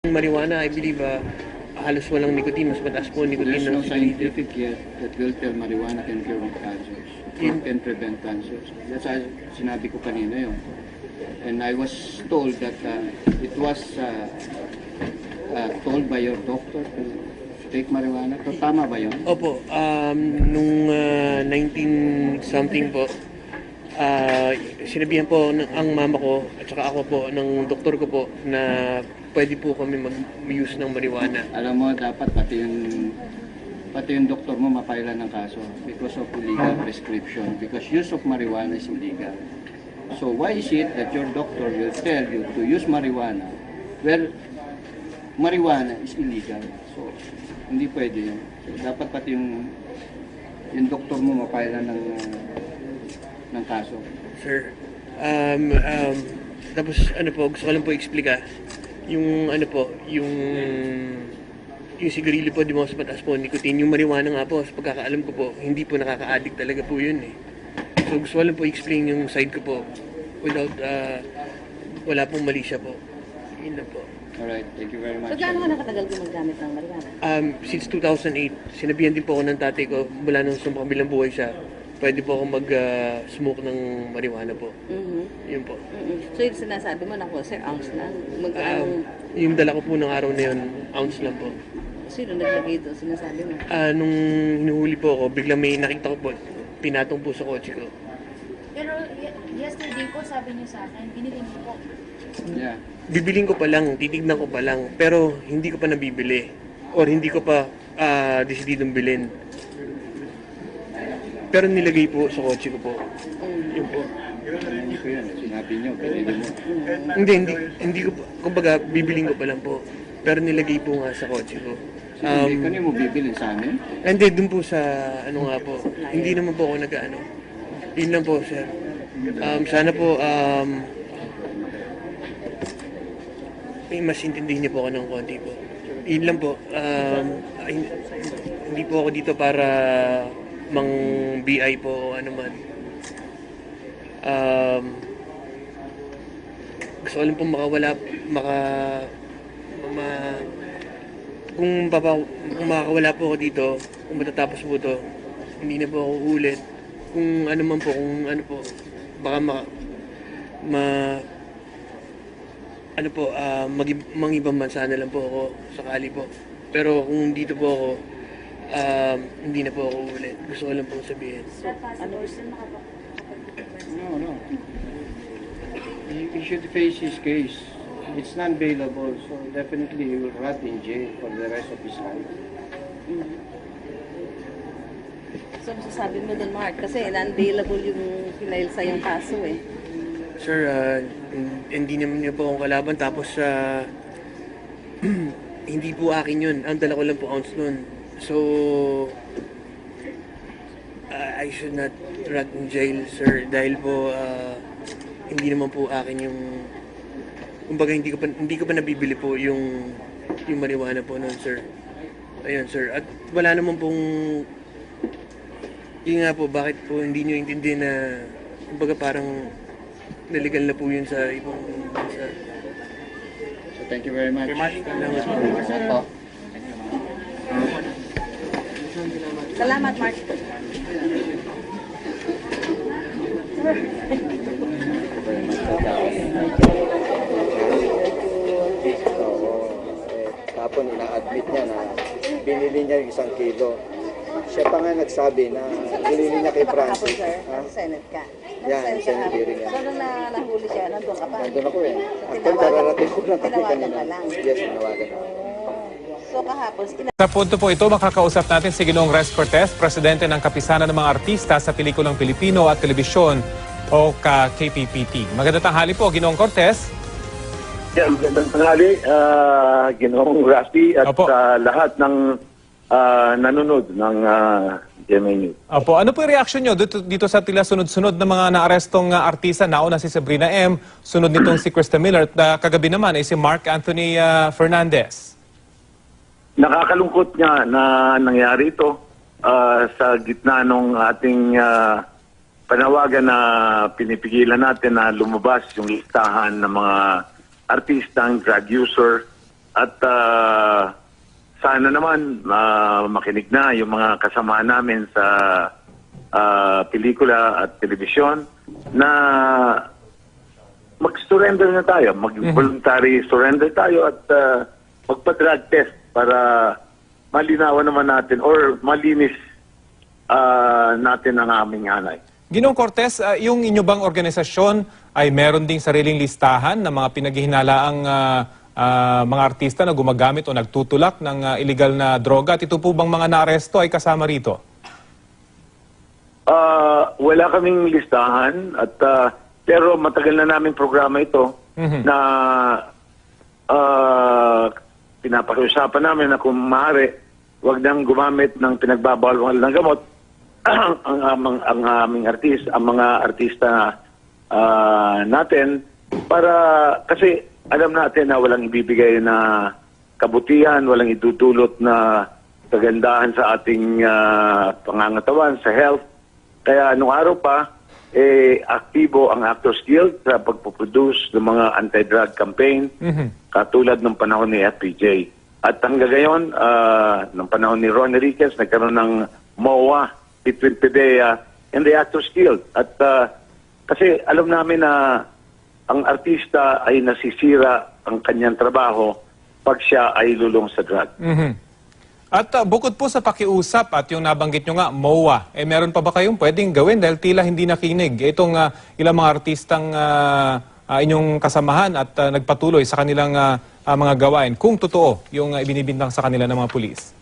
Marijuana, I believe, halos walang nicotine, mas mataas po nicotine There's ng no cigarette. scientific yet that will tell marijuana can cure cancers or can prevent cancers. That's why sinabi ko kanina yun. And I was told that it was told by your doctor to take marijuana. So, tama ba yun? Opo, nung 19-something po, sinabihan po ang mama ko at saka ako po ng doktor ko po na pwede po kami mag-use ng marijuana. Alam mo, dapat pati yung doktor mo mapailan ng kaso because of illegal prescription, because use of marijuana is illegal. So why is it that your doctor will tell you to use marijuana where marijuana is illegal? So hindi pwede yun. So, dapat pati yung doktor mo mapailan ng kaso. Sir, tapos ano po, gusto ko lang po explica, yung ano po, yung sigarilyo po, di mo mas mataas po nicotine, yung marijuana nga po, sa pagkakaalam ko po, hindi po nakaka-addict talaga po yun eh. So gusto ko lang po explain yung side ko po, without, wala pong mali siya po. Yun lang po. Alright, thank you very much. So, gaano ka nakatagal gumagamit ng marijuana? Since 2008, sinabihan din po ako ng tatay ko, mula nung sa kabilang buhay siya, pwede po ako mag-smoke ng marijuana po. Yun po. So, yung sinasabi mo, naku, sir, ounce lang. Magkano, Yung dala ko po ng araw na yun, ounce lang po. sino naglagay doon, sinasabi mo? Nung hinuhuli po ako, biglang may nakita ko po, pinatong po sa kotse ko. Pero yesterday po, sabi niyo sa akin, binili niyo po. Yeah. Bibiling ko pa lang, titignan ko pa lang, pero hindi ko pa nabibili. Or hindi ko pa desididong bilhin. Pero nilagay po sa kotse ko po. Yun po. Hindi ko yan. Sinabi niyo, pinili mo. Hindi ko po, kumbaga, bibiling ko pa lang po. Pero nilagay po nga sa kotse ko. Hindi ka mo bibilin sa amin? Hindi, dun po sa, ano nga po, hindi naman po ako nag-ano. Yun lang po, sir. Sana po, mas intindihin niyo po ako ng konti po. Yun lang po. Hindi po ako dito para mang BI po o ano man. Gusto ko lang po kung makakawala po ako dito, kung matatapos po to, hindi na po ako ulit. Kung ano man po, kung ano po, baka ibang bansa na lang po ako sakali po. Pero kung dito po ako, hindi na po ako ulit. Gusto ko lang po sabihin. No. He should face his case. It's non-bailable, so definitely he will rot in jail for the rest of his life. So, masasabi mo doon, Mark, kasi non-bailable yung pinail sa yung kaso eh. Sir, hindi naman niya po akong kalaban. Tapos, hindi po akin yun. Ang dala ko lang po ounce nun. So, I should not rot in jail, sir. Dahil po, hindi naman po akin yung... Kumbaga, hindi ko pa nabibili po yung marijuana po nun, sir. Ayun, sir. At wala naman pong... Yun nga po, bakit po hindi nyo intindihin na... Kumbaga, parang... Naligal na po yun sa ibang bansa. So thank you very much. Salamat po. Salamat, Mark. Tapon ina-admit niya na binili niya yung 1 kilo. Siya pa nga nagsabi na binili niya kay Kapag Francis. sir, Ha? Senate ka. Yan, Senate hearing yan. So, nung nahuli siya, nandun ka pa. Nandun ako eh. Actually, kararating ko lang kasi Tinawagan kanina. ka lang. Yes, tinawagan ako. So, kahapon, Sa punto po ito, makakausap natin si Ginoong Res Cortez, presidente ng Kapisanan ng mga Artista sa Pelikulang Pilipino at Telebisyon o KPPT. Magandang tanghali po, Ginoong Cortez. Yan, magandang tanghali, Ginoong Rafi at Opo. lahat ng nanonood ng GMA News. Opo, ano po yung reaction nyo dito sa tila sunod-sunod na mga naarestong artista? Nauna si Sabrina M., sunod nitong si Krista Miller, at kagabi naman ay si Mark Anthony Fernandez. Nakakalungkot nga na nangyari ito sa gitna ng ating panawagan na pinipigilan natin na lumabas yung listahan ng mga artistang drug user at sana naman makinig na yung mga kasama namin sa pelikula at telebisyon na mag-surrender na tayo, mag-voluntary surrender tayo at magpa-drug test para malinawan naman natin or malinis natin ang aming hanay. Ginoong Cortez, yung inyo bang organisasyon ay meron ding sariling listahan ng mga pinaghihinalaang mga artista na gumagamit o nagtutulak ng illegal na droga? At ito po bang mga naaresto ay kasama rito? Wala kaming listahan at pero matagal na namin programa ito na pinapakiusapan namin na kung maaari wag nang gumamit ng pinagbabawal ng gamot ang aming mga artista natin para kasi alam natin na walang ibibigay na kabutihan, walang itutulot na kagandahan sa ating pangangatawan, sa health. Kaya nung araw pa, aktibo ang Actors Guild sa pagpuproduce ng mga anti-drug campaign katulad ng panahon ni FPJ. At hanggang ngayon, ng panahon ni Ron Enriquez, nagkaroon ng MOA between PDEA and the Actors Guild. At kasi alam namin na ang artista ay nasisira ang kanyang trabaho pag siya ay lulong sa drug. At bukod po sa pakiusap at yung nabanggit nyo nga, MOA, meron pa ba kayong pwedeng gawin dahil tila hindi nakinig itong ilang mga artistang inyong kasamahan at nagpatuloy sa kanilang mga gawain kung totoo yung ibinibintang sa kanila ng mga pulis?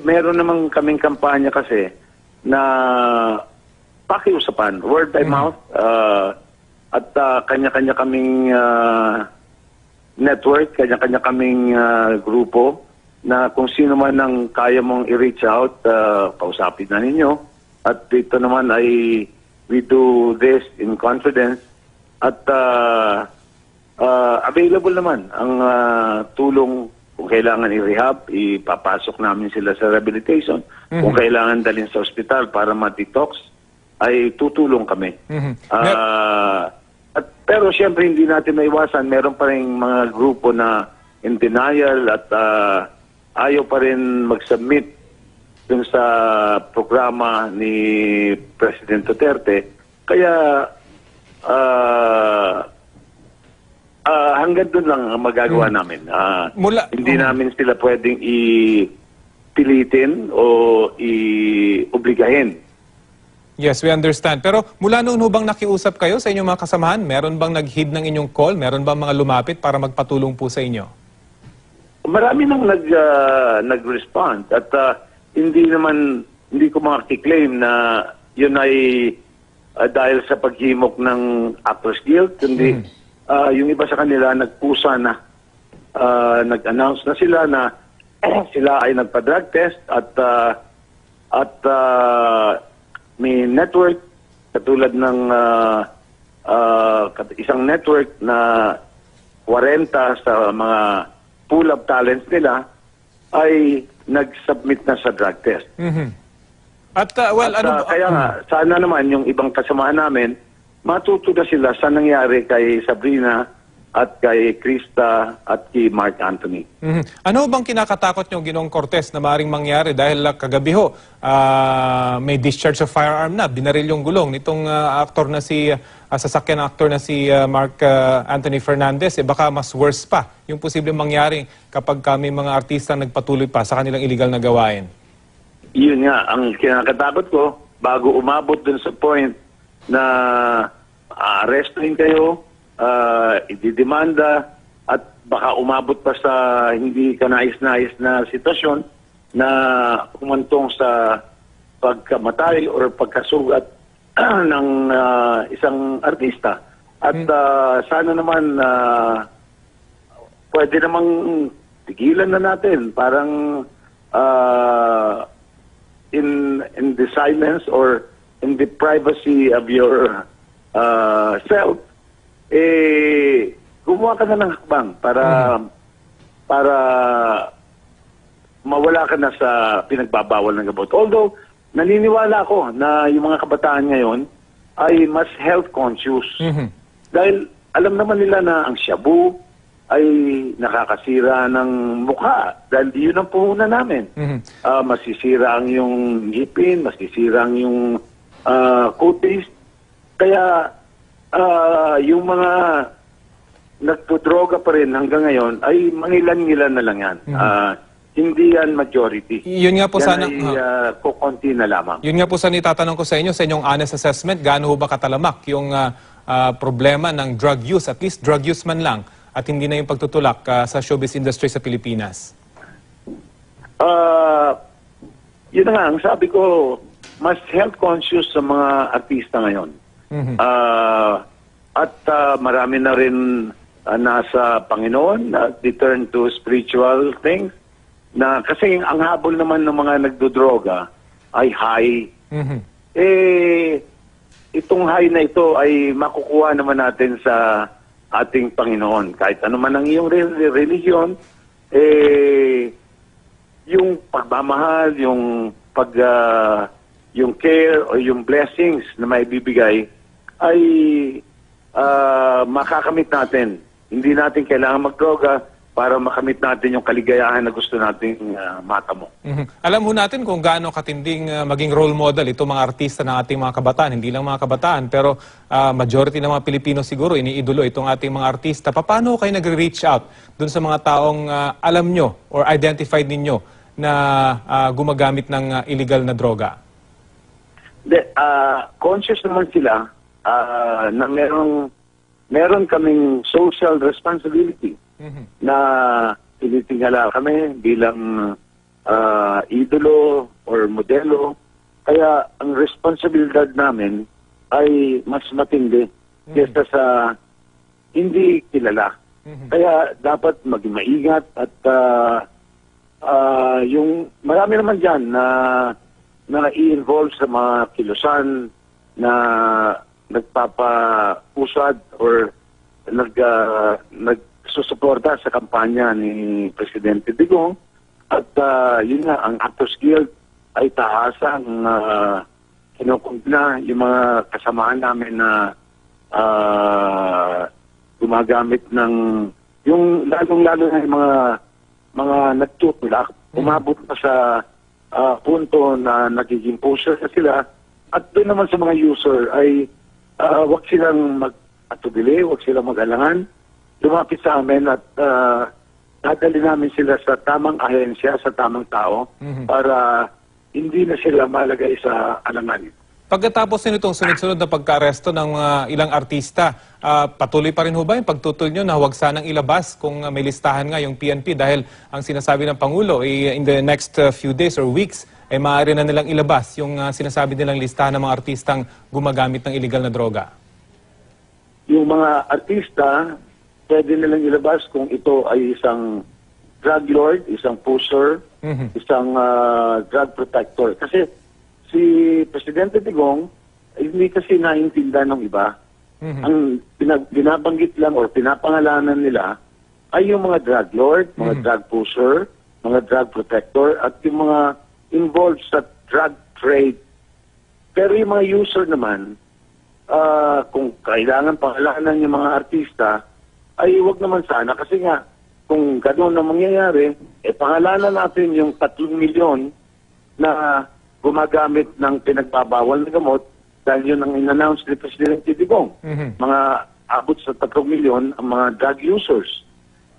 Meron namang kaming kampanya kasi na pakiusapan, word by mouth, at kanya-kanya kaming network, kanya-kanya kaming grupo na kung sino man ang kaya mong i-reach out, kausapin na ninyo. At ito naman ay we do this in confidence at available naman ang tulong. Kung kailangan i-rehab, ipapasok namin sila sa rehabilitation. Kung kailangan dalhin sa ospital para ma-detox, ay tutulong kami. Pero siyempre hindi natin maiwasan, meron pa rin mga grupo na in denial at ayaw pa rin mag-submit dun sa programa ni President Duterte. Kaya hanggang doon lang ang magagawa namin. Hindi namin sila pwedeng ipilitin o i-obligahin. Yes, we understand. Pero mula noon bang nakiusap kayo sa inyong mga kasamahan? Meron bang nag-heed ng inyong call? Meron bang mga lumapit para magpatulong po sa inyo? Marami nang nag-respond at hindi ko makiklaim na yun ay dahil sa paghimok ng Actors Guild, kundi yung iba sa kanila nagpusa na nag-announce na sila na sila ay nagpa-drug test at may network katulad ng isang network na 40 sa mga pool of talents nila ay nag-submit na sa drug test. At kaya nga, sana naman yung ibang kasamahan namin matuto na sila sa nangyari kay Sabrina at kay Krista at kay Mark Anthony. Ano bang kinakatakot nyo, Ginoong Cortez, na maaaring mangyari dahil kagabi ho, may discharge of firearm na, binaril yung gulong nitong aktor na sasakyan actor na si Mark Anthony Fernandez, baka mas worse pa yung posibleng mangyari kapag may mga artista nagpatuloy pa sa kanilang illegal na gawain. Yun nga, ang kinakatakot ko, bago umabot dun sa point na arrestin kayo, ididemanda, at baka umabot pa sa hindi kanais-nais na sitwasyon na humantong sa pagkamatay o pagkasugat ng isang artista. At sana naman pwede namang tigilan na natin. Parang in the silence or in the privacy of your self, gumawa ka na ng hakbang para mawala ka na sa pinagbabawal ng gamot. Although, naniniwala ako na yung mga kabataan ngayon ay mas health conscious. Dahil alam naman nila na ang shabu, ay nakakasira ng mukha dahil yun ang puhunan namin. Masisira ang yung ngipin, masisira ang yung kutis. Kaya yung mga nagpudroga pa rin hanggang ngayon ay mangilan-ngilan na lang yan. Hindi yan majority. Yun nga po yan sana... ay kukunti na lamang. Yun nga po sana itatanong ko sa inyo, sa inyong honest assessment, gaano ho ba katalamak yung problema ng drug use, at least drug use man lang, at hindi na yung pagtutulak sa showbiz industry sa Pilipinas? Yun na nga, ang sabi ko, mas health conscious sa mga artista ngayon. At marami na rin nasa Panginoon, they turn to spiritual things. Na, kasi ang habol naman ng mga nagdodroga ay high. Itong high na ito ay makukuha naman natin sa ating Panginoon. Kahit ano man ang iyong religion, yung pagmamahal, yung yung care o yung blessings na may bibigay ay makakamit natin. Hindi natin kailangan magdroga para makamit natin yung kaligayahan na gusto nating matamo. Alam ho natin kung gaano katinding maging role model itong mga artista ng ating mga kabataan. Hindi lang mga kabataan, pero majority ng mga Pilipino siguro iniidolo itong ating mga artista. Paano kayo nagre-reach out dun sa mga taong alam nyo or identified ninyo na gumagamit ng illegal na droga? Conscious naman sila na meron kaming social responsibility na tinitingala kami bilang idolo or modelo. Kaya ang responsibilidad namin ay mas matindi kaysa sa hindi kilala. Kaya dapat maging maingat at yung marami naman dyan na i-involve sa mga kilusan na nagpapusad or nagsusuporta sa kampanya ni Presidente Digong. At yun nga, ang Actors Guild ay tahasang kinukumpna yung mga kasamaan namin na gumagamit ng yung lalong-lalo na yung mga nagtutulak, umabot pa sa punto na nagiging pusher na sila. At doon naman sa mga user ay wag silang mag-atubili, wag silang mag-alangan. Lumapit sa amin at dadali namin sila sa tamang ahensya, sa tamang tao para hindi na sila malagay sa alangan. Pagkatapos nitong sunod-sunod na pagka-aresto ng ilang artista, patuloy pa rin ho ba yung pagtutol nyo na huwag sanang ilabas kung may listahan nga yung PNP dahil ang sinasabi ng Pangulo in the next few days or weeks ay maaari na nilang ilabas yung sinasabi nilang listahan ng mga artistang gumagamit ng illegal na droga? Yung mga artista, pwede nilang ilabas kung ito ay isang drug lord, isang pusher, isang drug protector. Kasi si Presidente Digong ay hindi kasi naintindihan ng iba. Ang binabanggit lang o pinapangalanan nila ay yung mga drug lord, mga drug pusher, mga drug protector at yung mga involved sa drug trade. Pero yung mga user naman, kung kailangan pangalanan yung mga artista, ay wag naman sana kasi nga kung gano'n na mangyayari, pangalanan natin yung 3 milyon na gumagamit ng pinagbabawal na gamot dahil yun ang in-announce ni Presidente Digong. Mga abot sa 3 milyon ang mga drug users.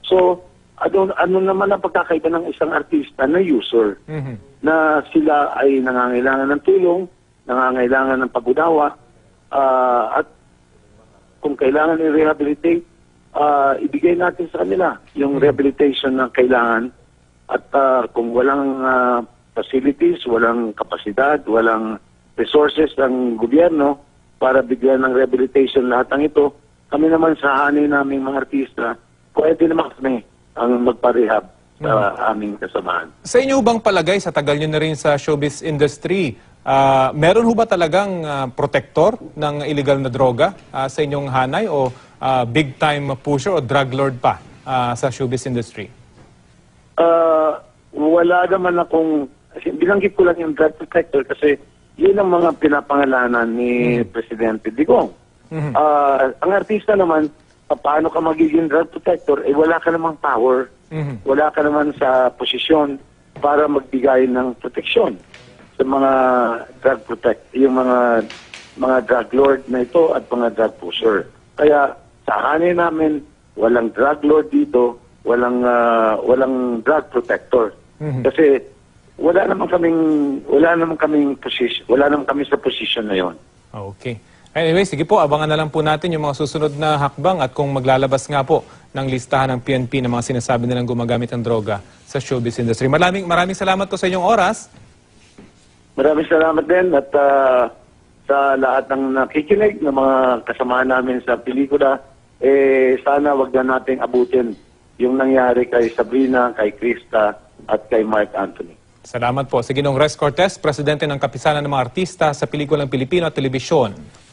So, ano naman ang pagkakaiba ng isang artista na user na sila ay nangangailangan ng tulong, nangangailangan ng pag-unawa, at kung kailangan i-rehabilitate, ibigay natin sa kanila yung rehabilitation na kailangan. At kung walang facilities, walang kapasidad, walang resources ng gobyerno para bigyan ng rehabilitation lahat ng ito, kami naman sa hanay naming mga artista, pwede naman kami ang magpa-rehab sa aming kasamaan. Sa inyo bang palagay, sa tagal nyo na rin sa showbiz industry, meron ho ba talagang protector ng illegal na droga sa inyong hanay o big-time pusher o drug lord pa sa showbiz industry? Wala naman akong... Binanggit ko lang yung drug protector kasi yun ang mga pinapangalanan ni Presidente Digong. Ang artista naman, paano ka magiging drug protector, wala ka namang power, wala ka naman sa posisyon para magbigay ng proteksyon sa mga yung mga drug lord na ito at mga drug pusher. Kaya sa hanay namin, walang drug lord dito, walang drug protector. Kasi wala naman kami sa posisyon na 'yon. Okay. Anyway, sige po, abangan na lang po natin yung mga susunod na hakbang at kung maglalabas nga po ng listahan ng PNP ng mga sinasabi nilang gumagamit ng droga sa showbiz industry. Maraming salamat po sa inyong oras. Maraming salamat din at sa lahat ng nakikinig ng mga kasamahan namin sa pelikula, sana wag na nating abutin yung nangyari kay Sabrina, kay Krista at kay Mark Anthony. Salamat po. Sige, Res Cortez, presidente ng Kapisanan ng mga Artista sa Pelikulang Pilipino at Telebisyon.